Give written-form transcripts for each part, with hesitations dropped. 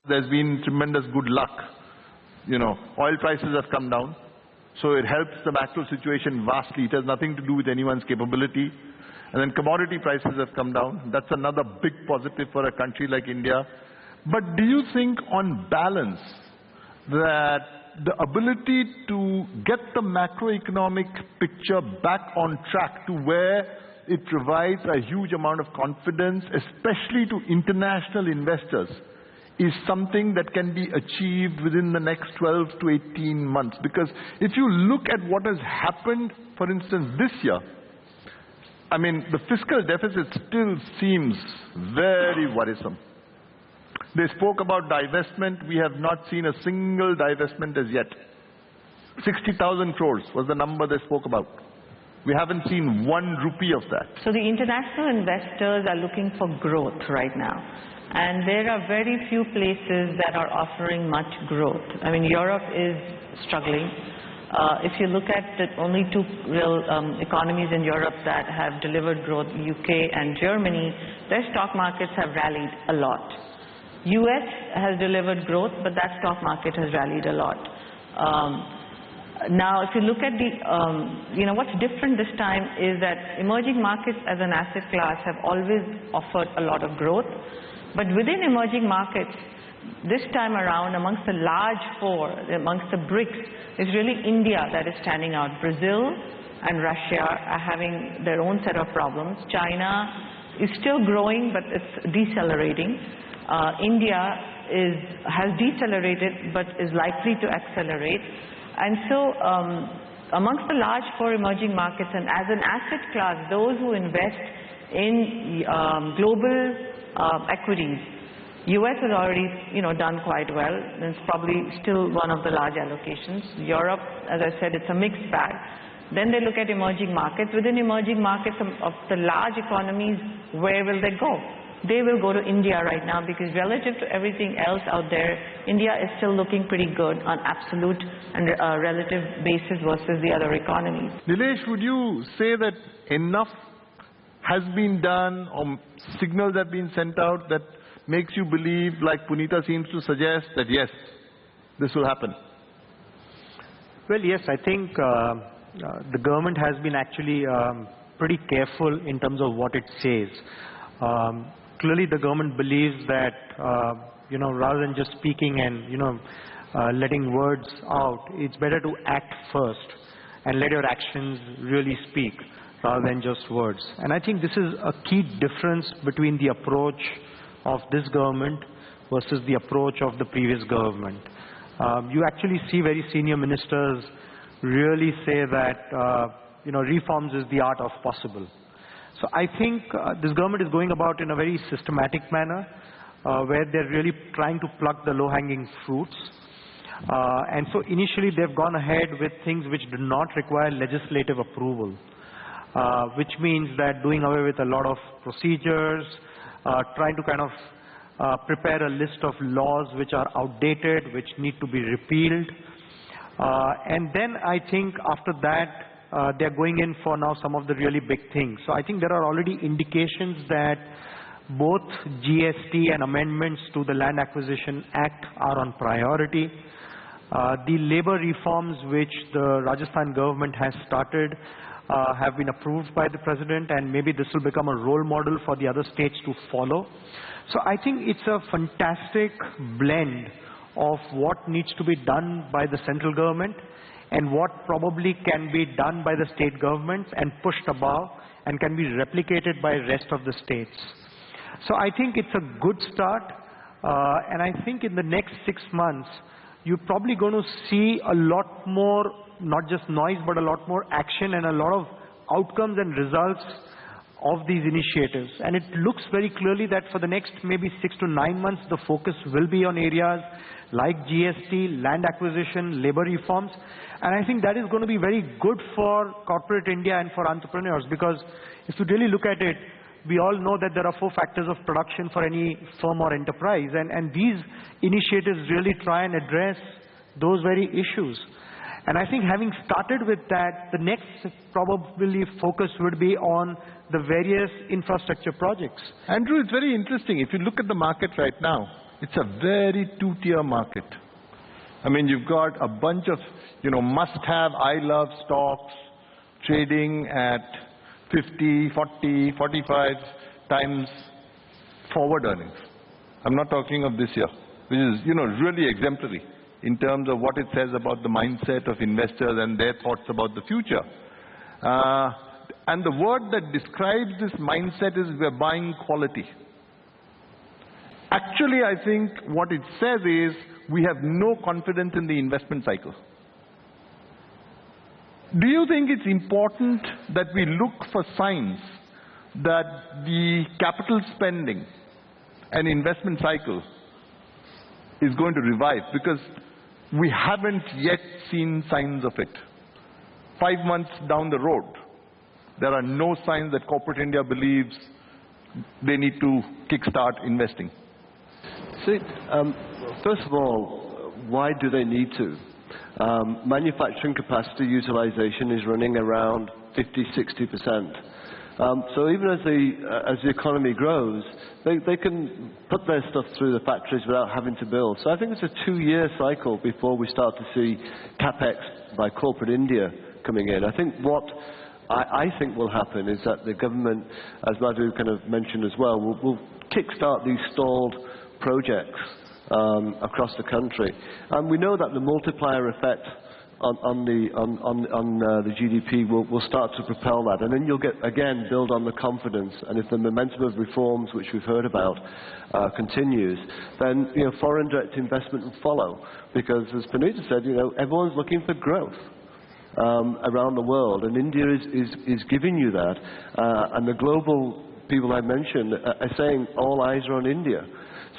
There's been tremendous good luck. Oil prices have come down, so it helps the macro situation vastly. It has nothing to do with anyone's capability. And then commodity prices have come down. That's another big positive for a country like India. But do you think, on balance, that the ability to get the macroeconomic picture back on track to where it provides a huge amount of confidence, especially to international investors, is something that can be achieved within the next 12 to 18 months? Because if you look at what has happened, for instance, this year, the fiscal deficit still seems very worrisome. They spoke about divestment. We have not seen a single divestment as yet. 60,000 crores was the number they spoke about. We haven't seen 1 rupee of that. So the international investors are looking for growth right now. And there are very few places that are offering much growth. Europe is struggling. If you look at the only 2 real economies in Europe that have delivered growth, UK and Germany, their stock markets have rallied a lot. US has delivered growth, but that stock market has rallied a lot. Now, if you look at what's different this time is that emerging markets as an asset class have always offered a lot of growth. But within emerging markets, this time around, amongst the large 4, amongst the BRICS, it's really India that is standing out. Brazil and Russia are having their own set of problems. China is still growing, but it's decelerating. India has decelerated, but is likely to accelerate. And so, amongst the large 4 emerging markets, and as an asset class, those who invest in global equities, US has already, done quite well. It's probably still one of the large allocations. Europe, as I said, it's a mixed bag. Then they look at emerging markets. Within emerging markets of the large economies, where will they go? They will go to India right now, because relative to everything else out there, India is still looking pretty good on absolute and relative basis versus the other economies. Nilesh, would you say that enough has been done, or signals have been sent out that makes you believe, like Punita seems to suggest, that yes, this will happen? Well, yes, I think the government has been actually pretty careful in terms of what it says. Clearly, the government believes that, rather than just speaking and, letting words out, it's better to act first and let your actions really speak rather than just words. And I think this is a key difference between the approach of this government versus the approach of the previous government. You actually see very senior ministers really say that, reforms is the art of possible. So I think this government is going about in a very systematic manner, where they're really trying to pluck the low-hanging fruits. And so initially they've gone ahead with things which do not require legislative approval, which means that doing away with a lot of procedures, trying to kind of prepare a list of laws which are outdated, which need to be repealed. And then I think after that, they're going in for now some of the really big things. So I think there are already indications that both GST and amendments to the Land Acquisition Act are on priority. The labor reforms which the Rajasthan government has started have been approved by the President, and maybe this will become a role model for the other states to follow. So I think it's a fantastic blend of what needs to be done by the central government and what probably can be done by the state governments and pushed above and can be replicated by the rest of the states. So I think it's a good start, and I think in the next 6 months, you're probably going to see a lot more, not just noise, but a lot more action and a lot of outcomes and results of these initiatives. And it looks very clearly that for the next maybe 6 to 9 months, the focus will be on areas like GST, land acquisition, labor reforms. And I think that is going to be very good for corporate India and for entrepreneurs, because if you really look at it, we all know that there are 4 factors of production for any firm or enterprise. And these initiatives really try and address those very issues. And I think having started with that, the next probably focus would be on the various infrastructure projects. Andrew, it's very interesting. If you look at the market right now, It's a very two-tier market. I mean, you've got a bunch of, must-have, I-love stocks trading at 50, 40, 45 times forward earnings. I'm not talking of this year, which is, really exemplary in terms of what it says about the mindset of investors and their thoughts about the future. And the word that describes this mindset is we're buying quality. Actually, I think what it says is we have no confidence in the investment cycle. Do you think it's important that we look for signs that the capital spending and investment cycle is going to revive? Because we haven't yet seen signs of it. 5 months down the road, there are no signs that corporate India believes they need to kickstart investing. See, first of all, why do they need to? Manufacturing capacity utilization is running around 50–60%. So even as the economy grows, they can put their stuff through the factories without having to build. So I think it's a 2-year cycle before we start to see capex by corporate India coming in. I think what I think will happen is that the government, as Madhu kind of mentioned as well, will kickstart these stalled projects across the country. And we know that the multiplier effect on the GDP will start to propel that. And then you'll again build on the confidence. And if the momentum of reforms, which we've heard about, continues, then foreign direct investment will follow. Because as Punita said, everyone's looking for growth around the world. And India is giving you that. And the global people I mentioned are saying all eyes are on India.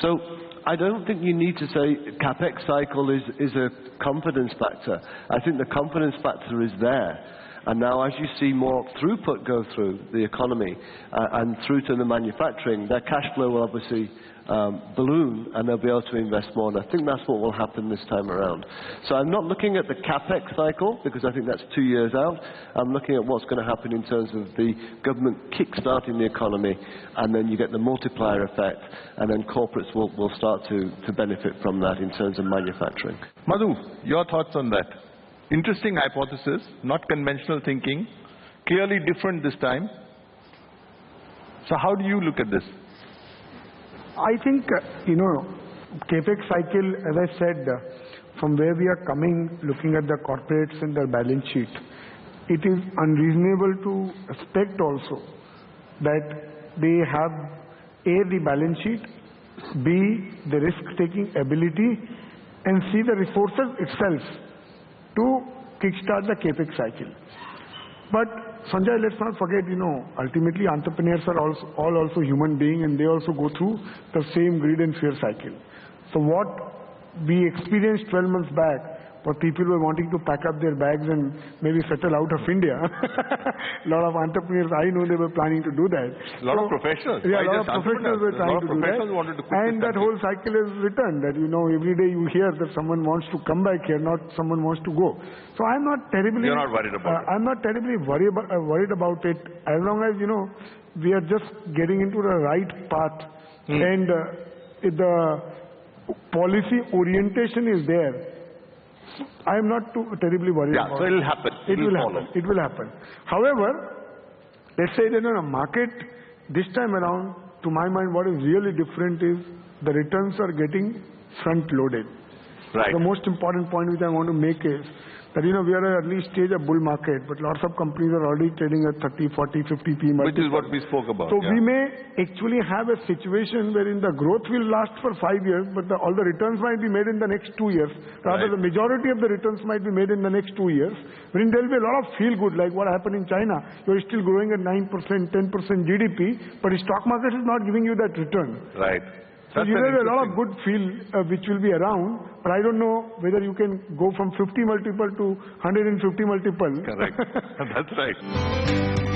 So I don't think you need to say capex cycle is a confidence factor. I think the confidence factor is there. And now as you see more throughput go through the economy and through to the manufacturing, their cash flow will obviously balloon and they'll be able to invest more. And I think that's what will happen this time around. So I'm not looking at the capex cycle because I think that's 2 years out. I'm looking at what's going to happen in terms of the government kick-starting the economy, and then you get the multiplier effect, and then corporates will start to benefit from that in terms of manufacturing. Madhu, your thoughts on that? Interesting hypothesis, not conventional thinking, clearly different this time. So how do you look at this? I think, capex cycle, as I said, from where we are coming, looking at the corporates and their balance sheet, it is unreasonable to expect also that they have A, the balance sheet, B, the risk-taking ability, and C, the resources itself to kickstart the capex cycle. But Sanjay, let's not forget, ultimately entrepreneurs are also human beings, and they also go through the same greed and fear cycle. So what we experienced 12 months back, where people were wanting to pack up their bags and maybe settle out of India. A lot of entrepreneurs, I know they were planning to do that. A lot of professionals. Yeah, a lot of professionals were trying to do that. And that whole cycle is returned, that every day you hear that someone wants to come back here, not someone wants to go. So I'm not terribly... You're not worried about it. I'm not terribly worried about it, as long as, we are just getting into the right path. And the policy orientation is there. I am not too terribly worried about it. So it will happen. It will happen. It will happen. However, let's say that in a market this time around, to my mind, what is really different is the returns are getting front-loaded. Right. The most important point which I want to make is that, we are at early stage of bull market, but lots of companies are already trading at 30, 40, 50 P multiples. Which is what we spoke about. So we may actually have a situation wherein the growth will last for 5 years, but all the returns might be made in the next 2 years. Rather, the majority of the returns might be made in the next 2 years, wherein there will be a lot of feel-good, like what happened in China. You're still growing at 9%, 10% GDP, but the stock market is not giving you that return. Right. So you have a lot of good feel which will be around, but I don't know whether you can go from 50 multiple to 150 multiple. Correct. That's right.